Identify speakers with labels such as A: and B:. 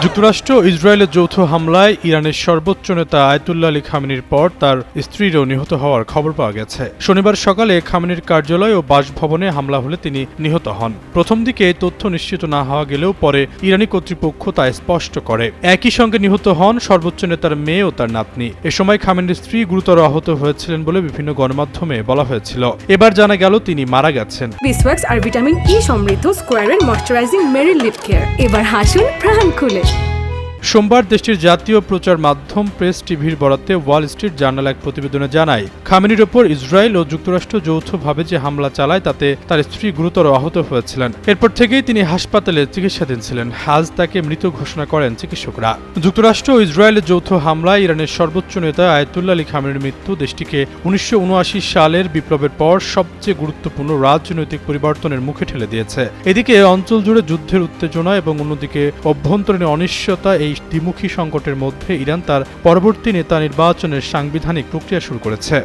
A: যুক্তরাষ্ট্র ও ইসরায়েলের যৌথ হামলায় ইরানের সর্বোচ্চ নেতা আয়াতুল্লাহ আলী খামেনির পর তার স্ত্রীরও নিহত হওয়ার খবর পাওয়া গেছে। শনিবার সকালে খামেনির কার্যালয় ও বাসভবনে হামলা হলে তিনি নিহত হন। প্রথম দিকে তথ্য নিশ্চিত না হওয়া গেলেও পরে ইরানি কর্তৃপক্ষ তা স্পষ্ট করে। একই সঙ্গে নিহত হন সর্বোচ্চ নেতার মেয়ে ও তার নাতনি। এ সময় খামেনির স্ত্রী গুরুতর আহত হয়েছিলেন বলে বিভিন্ন গণমাধ্যমে বলা হয়েছিল। এবার জানা গেল তিনি মারা গেছেন।
B: বিসওয়াক্স আর ভিটামিন ই সমৃদ্ধ স্কোয়ারের ময়শ্চারাইজিং মেরি লিপ কেয়ার। এবার হাসুন প্রাণ খুলে।
A: সোমবার দেশটির জাতীয় প্রচার মাধ্যম প্রেস টিভির বরাতে ওয়াল স্ট্রিট জার্নাল এক প্রতিবেদনে জানায়, খামেনির ওপর ইসরায়েল ও যুক্তরাষ্ট্র যৌথভাবে যে হামলা চালায় তাতে তার স্ত্রী গুরুতর আহত হয়েছিলেন। এরপর থেকেই তিনি হাসপাতালে চিকিৎসাধীন ছিলেন। আজ তাকে মৃত ঘোষণা করেন চিকিৎসকরা। যুক্তরাষ্ট্র ও ইসরায়েলের যৌথ হামলায় ইরানের সর্বোচ্চ নেতা আয়াতুল্লাহ আলী খামেনির মৃত্যু দেশটিকে 1979 সালের বিপ্লবের পর সবচেয়ে গুরুত্বপূর্ণ রাজনৈতিক পরিবর্তনের মুখে ঠেলে দিয়েছে। এদিকে অঞ্চল জুড়ে যুদ্ধের উত্তেজনা এবং অন্যদিকে অভ্যন্তরীণ অনিশ্চয়তা, এই দ্বিমুখী সংকটের মধ্যে ইরান তার পরবর্তী নেতা নির্বাচনের সাংবিধানিক প্রক্রিয়া শুরু করেছে।